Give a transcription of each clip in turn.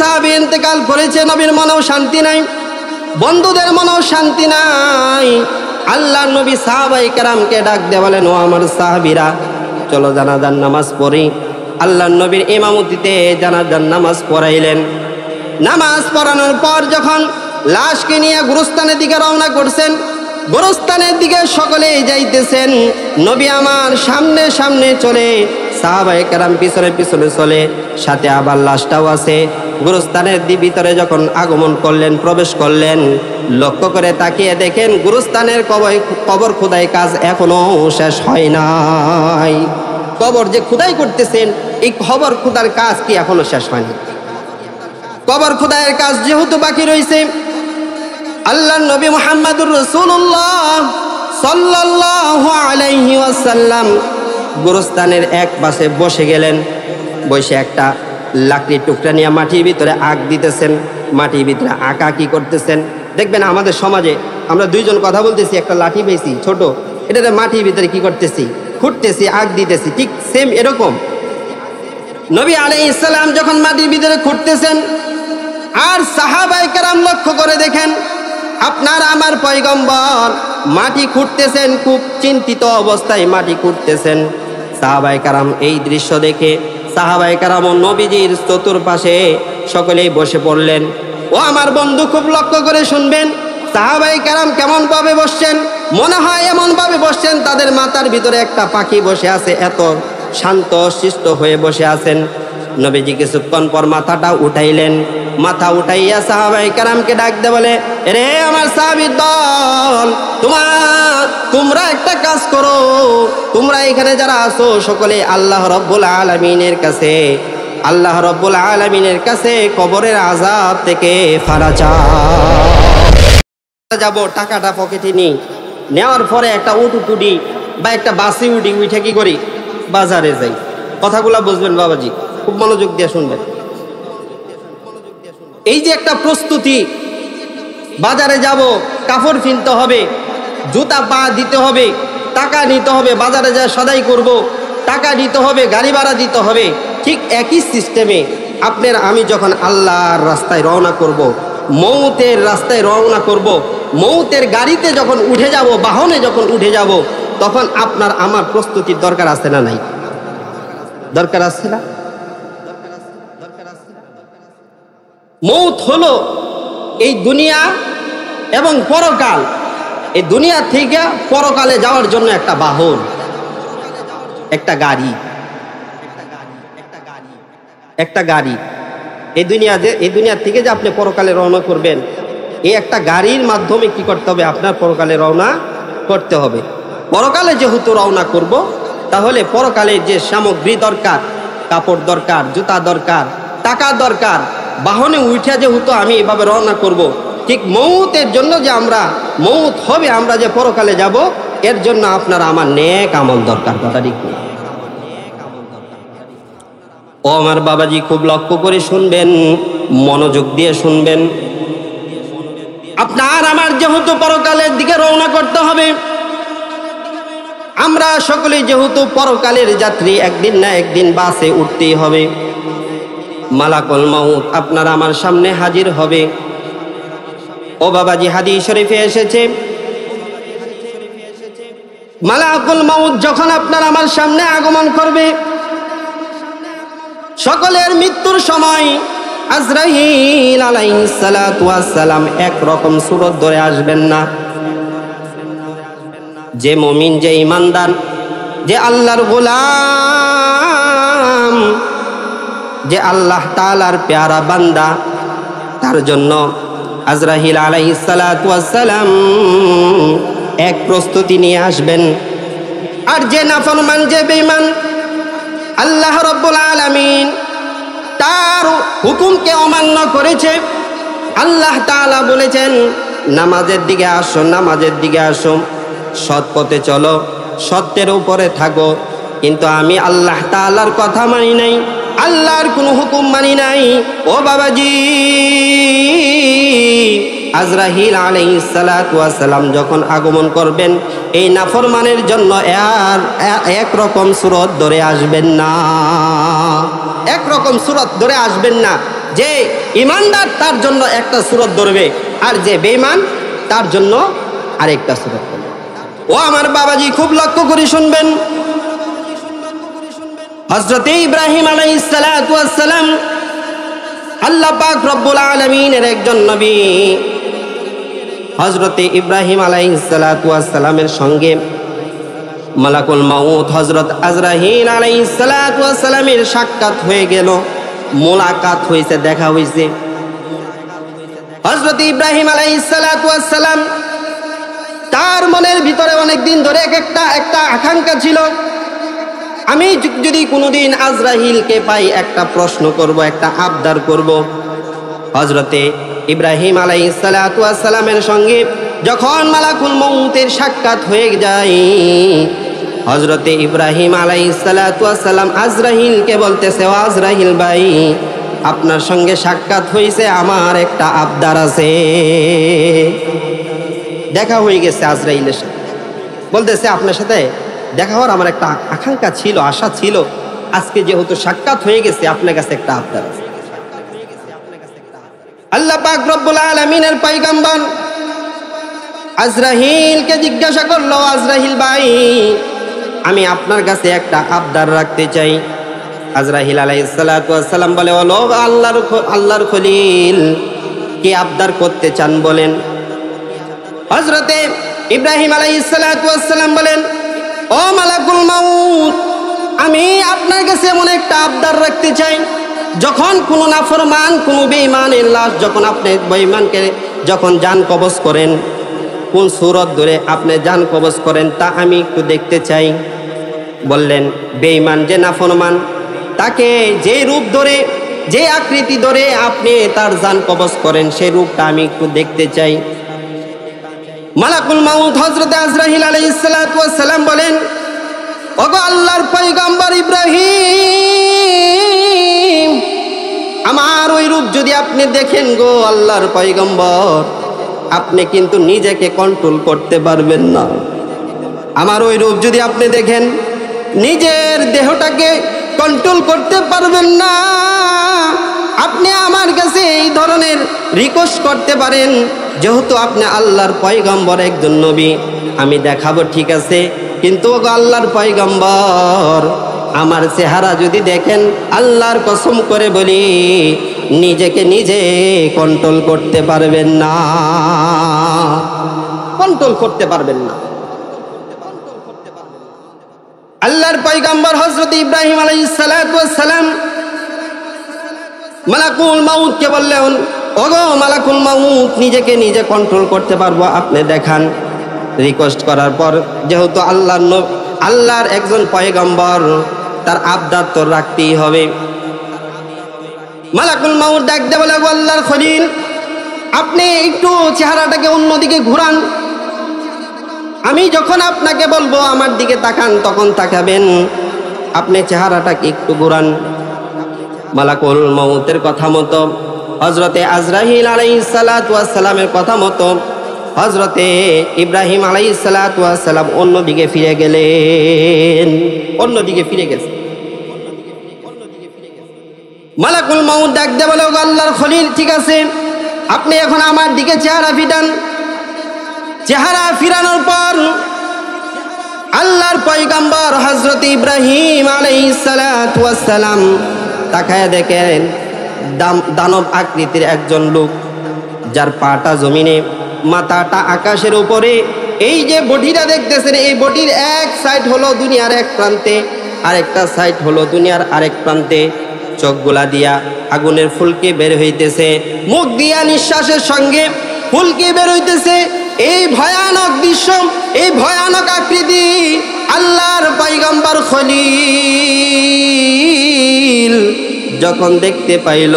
সাহাবী ইন্তেকাল করেছে, নবীর মনেও শান্তি নাই, বন্ধুদের মনেও শান্তি নাই। আল্লাহর নবী সাহাবায়ে কেরামকে ডাক দিয়ে বলেন, ও আমার সাহাবীরা, চলো জানাজার নামাজ পড়ি। আল্লাহর নবীর ইমামতিতে জানাজার নামাজ পড়াইলেন। নামাজ পড়ানোর পর যখন লাশকে নিয়ে গুরুস্থানের দিকে রওনা করছেন, গুরুস্থানের দিকে সকলেই যাইতেছেন, নবী আমার সামনে সামনে চলে, সাহাবায়ে কেরাম পিছনে পিছনে চলে, সাথে আবার লাশটাও আছে। গুরুস্থানের ভিতরে যখন আগমন করলেন, প্রবেশ করলেন, লক্ষ্য করে তাকিয়ে দেখেন গুরুস্থানের কবর খোদাই কাজ এখনো শেষ হয় নাই। কবর যে খোদাই করতেছেন, এই কবর খোদার কাজ কি এখনো শেষ হয়নি? কবর খোদাইয়ের কাজ যেহেতু বাকি রয়েছে, আল্লাহর নবী মুহাম্মদুর রাসূলুল্লাহ সাল্লাল্লাহু আলাইহি ওয়াসাল্লাম গুরুস্থানের এক পাশে বসে গেলেন। বসে একটা লাকড়ির টুকরা নিয়ে মাটির ভিতরে আগ দিতেছেন, মাটির ভিতরে আঁকা কি করতেছেন। দেখবেন আমাদের সমাজে আমরা দুইজন কথা বলতেছি, একটা লাঠি পেয়েছি ছোট, এটাতে মাটির ভিতরে কি করতেছি, খুঁড়তেছি, আগ দিতেছি। ঠিক সেম এরকম নবী আলাইহিস সালাম যখন মাটির ভিতরে খুঁড়তেছেন, আর সাহাবায়ে কেরাম লক্ষ্য করে দেখেন আপনার আমার পয়গম্বর মাটি খুঁড়তেছেন, খুব চিন্তিত অবস্থায় মাটি খুঁড়তেছেন। সাহাবায়ে কেরাম এই দৃশ্য দেখে সাহাবায়ে কেরাম ও নবীজির চতুর্পাশে সকলেই বসে পড়লেন। ও আমার বন্ধু, খুব লক্ষ্য করে শুনবেন, সাহাবায়ে কেরাম কেমন ভাবে বসছেন? মনে হয় এমন ভাবে বসছেন তাদের মাথার ভিতরে একটা পাখি বসে আছে, এত শান্ত শিষ্ট হয়ে বসে আছেন। নবীজি কিছুক্ষণ পর মাথাটা উঠাইলেন, মাথা উঠাইয়া সাহাবায়ে কেরামকে ডাক দিয়ে বলে, রে আমার সাহাবীর দল, তোমরা একটা কাজ করো, তোমরা এখানে যারা আছো সকলে আল্লাহ রাব্বুল আলামিনের কাছে, আল্লাহ রাব্বুল আলামিনের কাছে কবরের আযাব থেকে ফারাজা যাব। টাকাটা পকেটে নিই, নেওয়ার পরে একটা উঠি বা একটা বাসে উঠে কি করি, বাজারে যাই। কথাগুলা বুঝবেন বাবাজি, খুব মনোযোগ দিয়ে শুনবেন। এই যে একটা প্রস্তুতি, বাজারে যাব, কাপড় কিনতে হবে, জুতা পা দিতে হবে, টাকা নিতে হবে, বাজারে যা সদাই করব, টাকা দিতে হবে, গাড়ি ভাড়া দিতে হবে। ঠিক একই সিস্টেমে আপনার আমি যখন আল্লাহর রাস্তায় রওনা করব, মৌতের রাস্তায় রওনা করব, মৌতের গাড়িতে যখন উঠে যাব, বাহনে যখন উঠে যাব, তখন আপনার আমার প্রস্তুতির দরকার আছে না নাই? দরকার আছে না? মৌত হলো এই দুনিয়া এবং পরকাল, এই দুনিয়া থেকে পরকালে যাওয়ার জন্য একটা বাহন, একটা গাড়ি, একটা গাড়ি। এই দুনিয়া থেকে যে আপনি পরকালে রওনা করবেন, এই একটা গাড়ির মাধ্যমে কি করতে হবে, আপনার পরকালে রওনা করতে হবে। পরকালে যেহেতু রওনা করব, তাহলে পরকালে যে সামগ্রী দরকার, কাপড় দরকার, জুতা দরকার, টাকা দরকার, বাহনে উঠে যেহেতু আমি এভাবে রওনা করব, ঠিক মৌতের জন্য যে আমরা মৌত হবে, আমরা যে পরকালে যাব, এর জন্য আপনার আমার নেক আমল দরকার। কথা ঠিক না? ও আমার বাবাজি, খুব লক্ষ্য করে শুনবেন, মনোযোগ দিয়ে শুনবেন। আপনার আমার যেহেতু পরকালের দিকে রওনা করতে হবে, আমরা সকলেই যেহেতু পরকালের যাত্রী, একদিন না একদিন বাসে উঠতেই হবে। মালাকুল মাউত আপনার আমার সামনে হাজির হবে। ও বাবাজি, হাদিস শরীফে এসেছে, মালাকুল মাউত যখন আপনার আমার সামনে আগমন করবে, সকলের মৃত্যুর সময় আজরাইল আলাইহিস সালাতু ওয়াস সালাম একরকম সূরত ধরে আসবেন না। যে মুমিন, যে ঈমানদার, যে আল্লাহর গোলাম, যে আল্লাহ তাআলার প্যারা বান্দা, তার জন্য আজরাইল আলাইহিস সালাতু ওয়াস সালাম এক প্রস্তুতি নিয়ে আসবেন। আর যে নাফরমান, যে বেঈমান, আল্লাহ রাব্বুল আলামিন তার হুকুমকে অমান্য করেছে। আল্লাহ তাআলা বলেছেন, নামাজের দিকে আসো, নামাজের দিকে আসো, সৎ পথে চলো, সত্যের উপরে থাকো। কিন্তু আমি আল্লাহ তাআলার কথা মানি নাই, আল্লাহর কোনো হুকুম মানি নাই। ও বাবাজি, আজরাইল আলাইহিস সালাতু ওয়াস সালাম যখন আগমন করবেন, এই নাফরমানের জন্য একরকম সূরত ধরে আসবেন না, একরকম সূরত ধরে আসবেন না। যে ইমানদার তার জন্য একটা সূরত ধরবে, আর যে বেঈমান তার জন্য আরেকটা সূরত ধরবে। ও আমার বাবাজি, খুব লক্ষ্য করে শুনবেন। হযরত ইব্রাহিম আলাইহিস সালাতু ওয়াস সালাম আল্লাহ পাক রব্বুল আলামিনের একজন নবী। হযরত ইব্রাহিম আলাইহিস সালাতু ওয়াস সালামের সঙ্গে মালাকুল মাউত হযরত আজরাইল আলাইহিস সালাতু ওয়াস সালামের সাক্ষাৎ হয়ে গেল, মোলাকাত হয়েছে, দেখা হয়েছে। হযরত ইব্রাহিম আলাইহিস সালাতু ওয়াস সালাম তার মনের ভিতরে অনেক দিন ধরে একটা আকাঙ্ক্ষা ছিল, আমি যদি কোনোদিন আজরাইলকে পাই একটা প্রশ্ন করব, একটা আবদার করব। হযরতে ইব্রাহিম আলাইহিস সালাতু ওয়াস সালামের সঙ্গে যখন মালাকুল মউতের সাক্ষাৎ হয়ে যায়, হযরতে ইব্রাহিম আলাইহিস সালাতু ওয়াস সালাম আজরাইলকে বলতেছে, ও আজরাইল ভাই, আপনার সঙ্গে সাক্ষাৎ হয়েছে, আমার একটা আবদার আছে। দেখা হয়ে গেছে আজরাইলের সাথে, বলতেছে আপনার সাথে দেখা হওয়ার আমার একটা আকাঙ্ক্ষা ছিল, আশা ছিল, আজকে যেহেতু সাক্ষাৎ হয়ে গেছে আপনার কাছে একটা আবদার আছে। আল্লাহ পাক রব্বুল আলামিনের পয়গম্বর আজরাইলকে জিজ্ঞাসা করলো, আজরাইল ভাই, আমি আপনার কাছে একটা আবদার রাখতে চাই। আজরাইল আলাইহিস সালাতু ওয়াস সালাম বলে, ও আল্লাহর খলিল, কি আবদার করতে চান বলেন। হযরতে ইব্রাহিম আলাইহিস সালাতু ওয়াস সালাম বলেন, ও মালাকুল মাউত, আমি আপনার কাছে এমন একটা আবদার রাখতে চাই, যখন কোনো নাফরমান, কোনো বেঈমানের লাশ, যখন আপনি বেঈমানকে যখন জান কবজ করেন, কোন সূরত ধরে আপনি জান কবজ করেন তা আমি একটু দেখতে চাই। বললেন, বেঈমান যে নাফরমান, তাকে যে রূপ ধরে, যে আকৃতি ধরে আপনি তার জান কবজ করেন, সেই রূপটা আমি একটু দেখতে চাই। মালাকুল মাউত হযরত আজরাইল আলাইহিস সালাতু ওয়াস সালাম বলেন, ওগো আল্লাহর পয়গম্বর ইব্রাহিম, আমার ওই রূপ যদি আপনি দেখেন গো আল্লাহর পয়গম্বর, আপনি কিন্তু নিজেকে কন্ট্রোল করতে পারবেন না। আমার ওই রূপ যদি আপনি দেখেন, নিজের দেহটাকে কন্ট্রোল করতে পারবেন না। আপনি আমার কাছে এই ধরনের রিকোয়েস্ট করতে পারেন, যেহেতু আপনি আল্লাহর পয়গম্বর, একজন নবী, আমি দেখাবো, ঠিক আছে, কিন্তু আল্লাহর পয়গম্বর, আমার চেহারা যদি দেখেন, আল্লাহর কসম করে বলি, নিজেকে নিজে কন্ট্রোল করতে পারবেন না, কন্ট্রোল করতে পারবেন না। আল্লাহর পয়গম্বর হযরত ইব্রাহিম আলাইহিস সালাতু ওয়াস সালাম মালাকুল মাউতকে বললেন, ওগো মালাকুল মাউত, নিজেকে নিজে কন্ট্রোল করতে পারবো, আপনি দেখান। রিকোয়েস্ট করার পর, যেহেতু আল্লাহর একজন পয়গম্বর, তার আবদার তো রাখতেই হবে। মালাকুল মাউত ডাক দিয়ে বলে, আল্লাহর খলিল, আপনি একটু চেহারাটাকে অন্যদিকে ঘুরান, আমি যখন আপনাকে বলবো আমার দিকে তাকান, তখন তাকাবেন, আপনি চেহারাটাকে একটু ঘুরান। মালাকুল মাউতের কথা মতো, হযরতে আজরাইল আলাইহিস সালাতু ওয়াস সালামের কথা মতো, হযরতে ইব্রাহিম আলাইহিস সালাতু ওয়াস সালাম অন্যদিকে ফিরে গেলেন, অন্যদিকে ফিরে গেছে। মালাকুল মাউত ডাক দিয়ে বলে, আল্লাহর খলিল, ঠিক আছে, আপনি এখন আমার দিকে চেহারা ফিরান। চেহারা ফিরানোর পর আল্লাহর পয়গম্বর হযরত ইব্রাহিম আলাইহিস সালাতু ওয়াস সালাম তাকায় দেখেন, দানব আকৃতির একজন লোক, যার পাটা জমিনে, মাথাটা আকাশের উপরে। এই যে বডিটা দেখতেছেন, এই বডির এক সাইড হলো দুনিয়ার এক প্রান্তে, আরেকটা সাইড হলো দুনিয়ার আরেক প্রান্তে। চোখগুলা দিয়া আগুনের ফুলকি বের হইতেছে, মুখ দিয়া নিঃশ্বাসের সঙ্গে ফুলকি বের হইতেছে। এই ভয়ানক দৃশ্য, এই ভয়ানক আকৃতি আল্লাহর পয়গম্বর খলিল যখন দেখতে পাইল,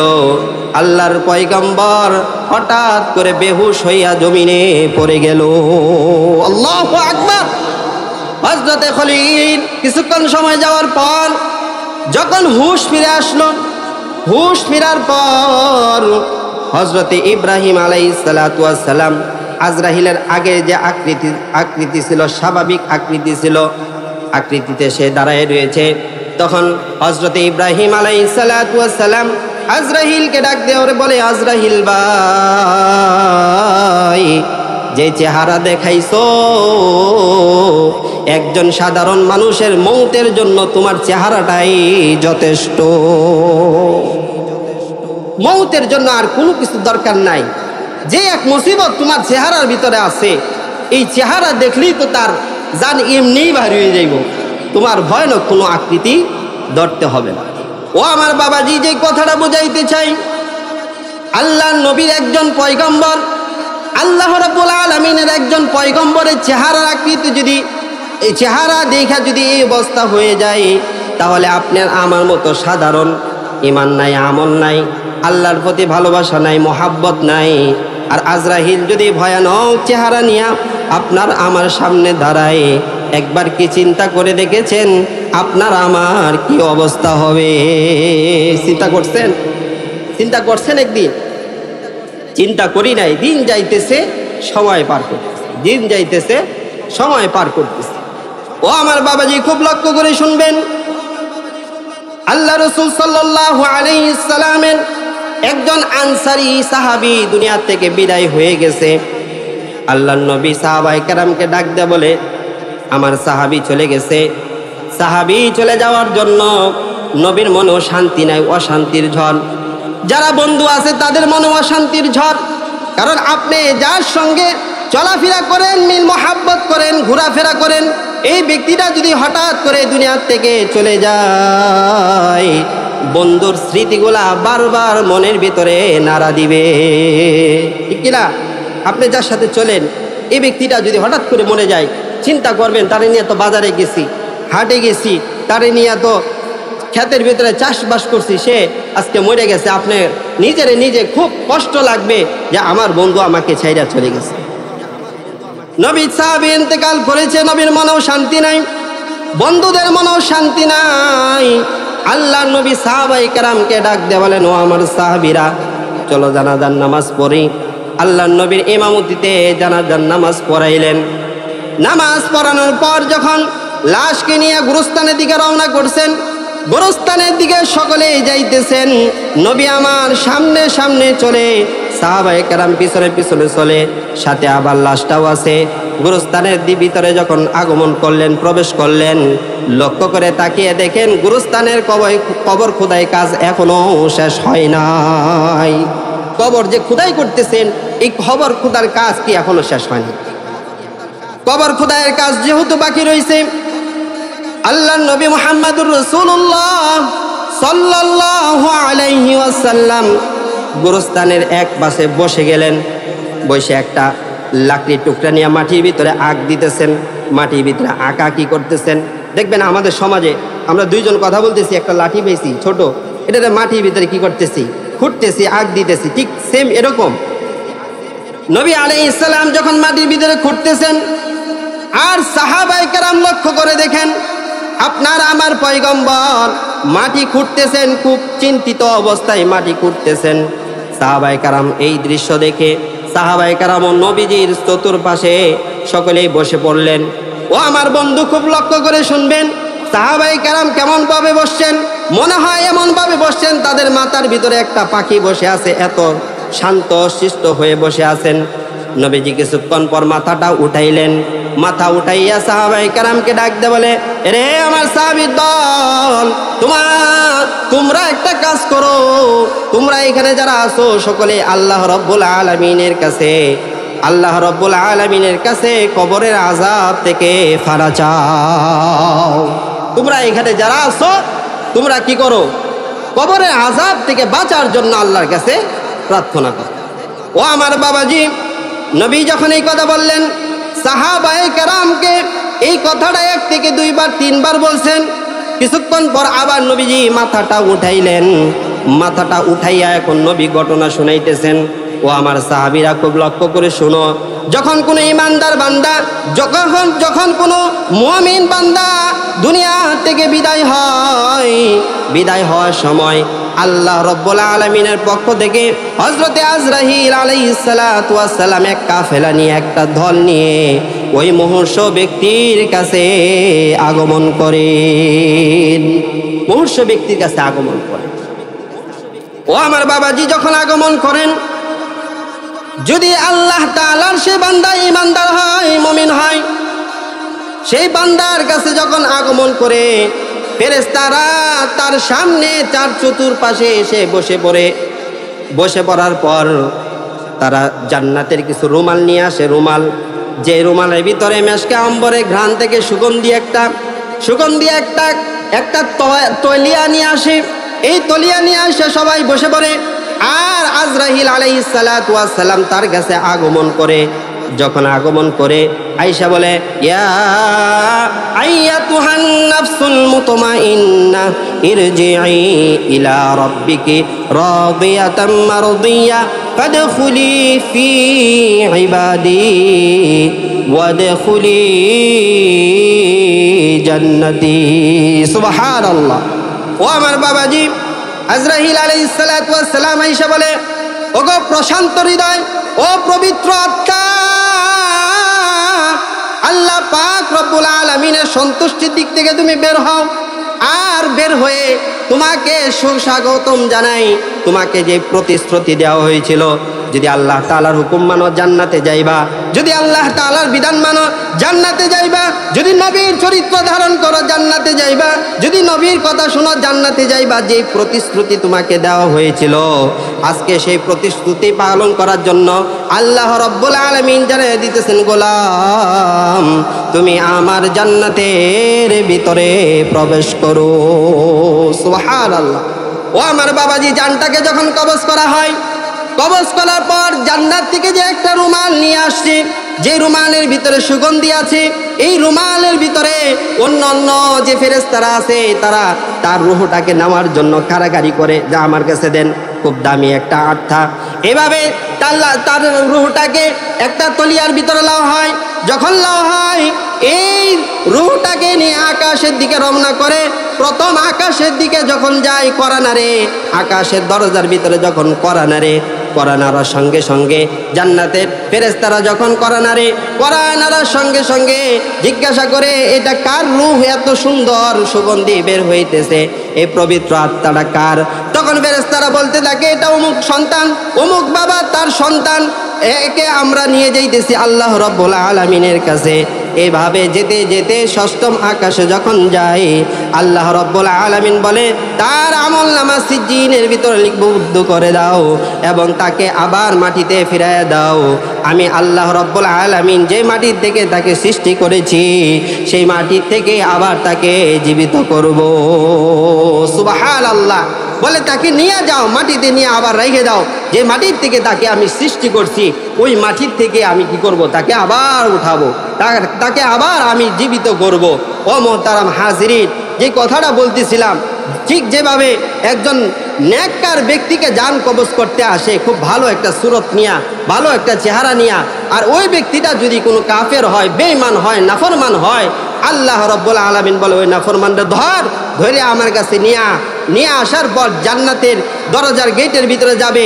আল্লাহর পয়গম্বর হঠাৎ করে বেহুশ হইয়া জমিনে পড়ে গেল। আল্লাহু আকবার। হযরতে খলিল কিছুক্ষণ সময় যাওয়ার পর যখন হুঁশ ফিরে আসলো, হুঁশ ফেরার পর হযরতে ইব্রাহিম আলাইহিস সালাতু ওয়াস সালাম, আজরাইলের আগে যে আকৃতি ছিল, স্বাভাবিক আকৃতি ছিল, আকৃতিতে সে দাঁড়ায় রয়েছে। তখন হযরতে ইব্রাহিম আলাইহিস সালাতু ওয়াস সালাম আজরাইলকে ডাক দিয়ে ওরে বলে, আজরাইল ভাই, যে চেহারা দেখাইছো একজন সাধারণ মানুষের মৌতের জন্য তোমার চেহারাটাই যথেষ্ট। মৌতের জন্য আর কোনো কিছু দরকার নাই। যে এক মুসিবত তোমার চেহারার ভিতরে আছে, এই চেহারা দেখলেই তো তার জান এমনিই বাহির হয়ে যাইব, তোমার ভয়ানক কোনো আকৃতি ধরতে হবে না। ও আমার বাবাজি, যে কথাটা বুঝাইতে চাই, আল্লাহ নবীর একজন পয়গম্বর, আল্লাহ রাব্বুল আলামিনের একজন পয়গম্বরের চেহারার আকৃতি যদি, এই চেহারা দেখা যদি এই অবস্থা হয়ে যায়, তাহলে আপনার আমার মতো সাধারণ ঈমান নাই, আমল নাই, আল্লাহর প্রতি ভালোবাসা নাই, মোহাব্বত নাই, আর আজরাইল যদি ভয়ানক চেহারা নিয়ে আপনার আমার সামনে দাঁড়ায়, একবার কি চিন্তা করে দেখেছেন আপনার আমার কি অবস্থা হবে? চিন্তা করছেন? চিন্তা করছেন? একদিন চিন্তা করি নাই। দিন যাইতেছে, সময় পার করতেছে, দিন যাইতেছে, সময় পার করতেছে। ও আমার বাবাজি, খুব লক্ষ্য করে শুনবেন, আল্লাহ রাসূল সাল্লাল্লাহু আলাইহি সাল্লামের একজন আনসারী সাহাবী দুনিয়া থেকে বিদায় হয়ে গেছে। আল্লাহর নবী সাহাবায়ে কেরামকে ডাক দিয়ে বলে, আমার সাহাবী চলে গেছে। সাহাবী চলে যাওয়ার জন্য নবীর মনেও শান্তি নাই, অশান্তির ঝড়। যারা বন্ধু আছে তাদের মনে অশান্তির ঝড়। কারণ আপনি যার সঙ্গে চলাফেরা করেন, মিল মোহাব্বত করেন, ঘোরাফেরা করেন, এই ব্যক্তিটা যদি হঠাৎ করে দুনিয়ার থেকে চলে যায়, বন্ধুর স্মৃতিগুলা বারবার মনের ভিতরে নাড়া দিবে, ঠিক কিনা? আপনি যার সাথে চলেন, এই ব্যক্তিটা যদি হঠাৎ করে মরে যায়, চিন্তা করবেন, তারে নিয়ে তো বাজারে গেছি, হাটে গেছি, তারে নিয়ে তো ক্ষেতের ভিতরে চাষবাস করছি, সে আজকে মরে গেছে। আপনি নিজে খুব কষ্ট লাগবে যে আমার বন্ধু আমাকে ছাইড়া চলে গেছে। নবী সাহাবী ইন্তেকাল করেছে, নবীর মনেও শান্তি নাই, বন্ধুদের মনেও শান্তি নাই। আল্লাহর নবী সাহাবায়ে কেরামকে ডাক দিয়ে বলেন, ও আমার সাহাবীরা, চলো জানাজার নামাজ পড়ি। আল্লাহর নবীর ইমামতিতে জানাজার নামাজ পড়াইলেন। নামাজ পড়ানোর পর যখন লাশকে নিয়ে গুরুস্থানের দিকে রওনা করছেন, গুরুস্থানের দিকে সকলেই যাইতেছেন, নবী আমার সামনে সামনে চলে, সাহাবায়ে কেরাম পিছনে পিছনে চলে, সাথে আবার লাশটাও আছে। গুরুস্থানের ভিতরে যখন আগমন করলেন, প্রবেশ করলেন, লক্ষ্য করে তাকিয়ে দেখেন গুরুস্থানের কবর খোদাই কাজ এখনো শেষ হয় নাই। কবর যে খোদাই করতেছেন, এই কবর খোদার কাজ কি এখনো শেষ হয়নি? কবর খোদাইয়ের কাজ যেহেতু বাকি রয়েছে, আল্লাহর নবী মুহাম্মদুর রাসূলুল্লাহ সাল্লাল্লাহু আলাইহি ওয়াসাল্লাম গুরুস্থানের এক পাশে বসে গেলেন। বসে একটা লাকড়ির টুকরা নিয়ে মাটির ভিতরে আগ দিতেছেন, মাটির ভিতরে আঁকা কি করতেছেন। দেখবেন আমাদের সমাজে আমরা দুইজন কথা বলতেছি, একটা লাঠি পেয়েছি ছোট, এটাতে মাটির ভিতরে কি করতেছি, খুঁড়তেছি, আগ দিতেছি, ঠিক সেম এরকম নবী আলাইহিস সালাম যখন মাটির ভিতরে খুঁড়তেছেন, আর সাহাবায়ে কেরাম লক্ষ্য করে দেখেন আপনার আমার পয়গম্বর মাটি খুঁড়তেছেন, খুব চিন্তিত অবস্থায় মাটি খুঁড়তেছেন। সাহাবায়ে কেরাম এই দৃশ্য দেখে সাহাবায়ে কেরাম ও নবীজির চতুর্পাশে সকলেই বসে পড়লেন। ও আমার বন্ধু, খুব লক্ষ্য করে শুনবেন, সাহাবায়ে কেরাম কেমন ভাবে বসছেন? মনে হয় এমন ভাবে বসছেন তাদের মাথার ভিতরে একটা পাখি বসে আছে, এত শান্ত শিষ্ট হয়ে বসে আছেন। নবীজি কিছুক্ষণ পর মাথাটা উঠাইলেন, মাথা উঠাইয়া সাহাবায়ে কেরামকে ডাক দিয়ে বলে, রে আমার সাহাবীর দল, তোমরা একটা কাজ করো, তোমরা এখানে যারা আছো সকলে আল্লাহ রাব্বুল আলামিনের কাছে কবরের আযাব থেকে ফারা চাও। তোমরা এখানে যারা আছো, তোমরা কি করো? কবরের আযাব থেকে বাঁচার জন্য আল্লাহর কাছে প্রার্থনা করো। ও আমার বাবাজি, নবী যখন এই কথা বললেন, সাহাবায়ে কেরামকে এই কথাটা 1 থেকে 2 বার 3 বার বলছেন। কিছুক্ষণ পর আবার নবীজি মাথাটা উঠাইলেন, মাথাটা উঠাইয়া এখন নবী ঘটনা শুনাইতেছেন। ও আমার সাহাবীরা, খুব লক্ষ্য করে শুনো, যখন কোনো ইমানদার বান্দা, যখন কোনো মুমিন বান্দা দুনিয়া থেকে বিদায় হওয়ার সময় আল্লাহ রাব্বুল আলামিনের পক্ষ থেকে হযরতে আজরাইল আলাইহিস সালাতু ওয়াস সালাম এক কাফেলা নিয়ে, একটা দল নিয়ে ওই মুমূর্ষ ব্যক্তির কাছে আগমন করেন। মুমূর্ষ ব্যক্তির কাছে আগমন করেন। ও ও আমার বাবাজি, যখন আগমন করেন, যদি আল্লাহ তাআলার সে বান্দা ঈমানদার হয়, মুমিন হয়, সেই বান্দার কাছে যখন আগমন করে ফেরেশতারা তার সামনে তার চতুর্পাশে এসে বসে পড়ার পর তারা জান্নাতের কিছু রুমাল নিয়ে আসে। রুমাল, যে রুমালের ভিতরে মেশকে আম্বরে ঘ্রাণ থেকে সুগন্ধি একটা তলিয়া নিয়ে আসে। এই তলিয়া নিয়ে আসে সবাই বসে পড়ে। আর আজরাইল আলাইহিস সালাতু ওয়াস সালাম তার কাছে আগমন করে। যখন আগমন করে আয়েশা বলে, ইয়া আইয়াতুহান নাফসুল মুতমাইন্নাহ ইরজিই ইলা রাব্বিকি রাদিয়াতাম মারদিয়া ফাদখুলি ফি ইবাদি ওয়াদখুলি জান্নাতি। সুবহানাল্লাহ। ও আমার বাবাজি, আজরাইল আলাইহিস সালাতু ওয়াস সালাম আয়েশা বলে, ওগো প্রশান্ত হৃদয়, ও পবিত্র আত্মা, আল্লাহ পাক রব্বুল আলামিনের সন্তুষ্টির দিক থেকে তুমি বের হও। আর বের হয়ে তোমাকে সুস্বাগতম জানাই। তোমাকে যে প্রতিশ্রুতি দেওয়া হয়েছিল, যদি আল্লাহ তাআলার হুকুম মানো জান্নাতে যাইবা, যদি আল্লাহ তাআলার বিধান মানো জান্নাতে যাইবা, যদি নবীর চরিত্র ধারণ করো জান্নাতে যাইবা, যদি নবীর কথা শোনো জান্নাতে যাইবা। যে প্রতিশ্রুতি তোমাকে দেওয়া হয়েছিল, আজকে সেই প্রতিশ্রুতি পালন করার জন্য আল্লাহ রাব্বুল আলামিন জানিয়ে দিতেছেন, গোলাম তুমি আমার জান্নাতের ভিতরে প্রবেশ করো। সুবহানাল্লাহ। ও আমার বাবাজি, জানটাকে যখন কবজ করা হয়, কবজ করার পর জান্নাত থেকে যে একটা রুমাল নিয়ে আসছে, যে রুমালের ভিতরে সুগন্ধি আছে, এই রুমালের ভিতরে অন্য যে ফেরেশতারা আছে তারা তার রূহটাকে নেওয়ার জন্য কারাগারি করে, যা আমার কাছে দেন, খুব দামি একটা আর্থা। এভাবে তার রূহটাকে একটা তলিয়ার ভিতরে লাও হয়। যখন লাও হয়, এই রূহটাকে নিয়ে আকাশের দিকে রওনা করে। প্রথম আকাশের দিকে যখন যায়, করানারে আকাশের দরজার ভিতরে যখন করানারে করানার সঙ্গে সঙ্গে জান্নাতের ফেরেশতারা যখন করানার সঙ্গে সঙ্গে জিজ্ঞাসা করে, এটা কার রূহ, এত সুন্দর সুগন্ধি বের হইতেছে, এই পবিত্র আত্মাটা কার? তখন ফেরেশতারা বলতে থাকে, এটা অমুক সন্তান, অমুক বাবা তার সন্তান, একে আমরা নিয়ে যাইতেছি আল্লাহ রাব্বুল আলামিনের কাছে। এভাবে যেতে যেতে ষষ্ঠম আকাশে যখন যায়, আল্লাহ রাব্বুল আলামিন বলে, তার আমলনামা সিজ্জিনের ভিতরে লিপিবদ্ধ করে দাও এবং তাকে আবার মাটিতে ফিরিয়ে দাও। আমি আল্লাহ রাব্বুল আলামিন যে মাটির থেকে তাকে সৃষ্টি করেছি, সেই মাটির থেকে আবার তাকে জীবিত করব। সুবহানাল্লাহ। বলে, তাকে নিয়ে যাও, মাটিতে নিয়ে আবার রেখে দাও। যে মাটির থেকে তাকে আমি সৃষ্টি করছি, ওই মাটির থেকে আমি কি করব, তাকে আবার উঠাবো, তাকে আবার আমি জীবিত করব। ও মোহতারাম হাজিরিন, যে কথাটা বলতেছিলাম, ঠিক যেভাবে একজন নেককার ব্যক্তিকে জান কবজ করতে আসে, খুব ভালো একটা সুরত নিয়া, ভালো একটা চেহারা নিয়া, আর ওই ব্যক্তিটা যদি কোনো কাফের হয়, বেঈমান হয়, নাফরমান হয়, আল্লাহ রাব্বুল আলামিন বলে, ওই নাফরমানটা ধরে আমার কাছে নিয়ে আসার পর জান্নাতের দরজার গেটের ভিতরে যাবে।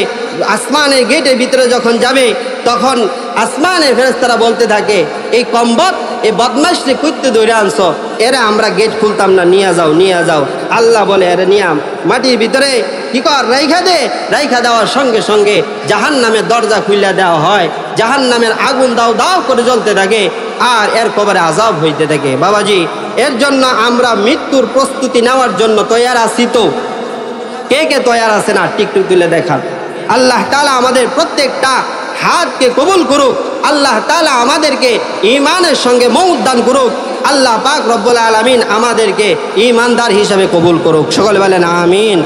আসমানের গেটের ভিতরে যখন যাবে, তখন আসমানের ফেরেশতারা বলতে থাকে, এই কম্বত, এই বদমাশকে কুত্তে ধরে আনছো, এরা আমরা গেট খুলতাম না, নিয়ে যাও। আল্লাহ বলে, এরা নিয়াম মাটির ভিতরে কি কর, রাইখা দেওয়ার সঙ্গে সঙ্গে জাহান্নামের দরজা খুলে দেওয়া হয়। জাহান্নামের আগুন দাও করে জ্বলতে থাকে, আর এর কবরে আযাব হইতে থাকে। বাবাজি, এর জন্য আমরা মৃত্যুর প্রস্তুতি নেওয়ার জন্য তৈয়ার আছি তো? কে তৈয়ার আছে না? টিকটুক তুলে দেখান। আল্লাহ তাআলা আমাদের প্রত্যেকটা হাতকে কবুল করুক। আল্লাহ তাআলা আমাদেরকে ঈমানের সঙ্গে মওত দান করুক। আল্লাহ পাক রব্বুল আলামিন আমাদেরকে ঈমানদার হিসাবে কবুল করুক। সকলে বলেন আমিন।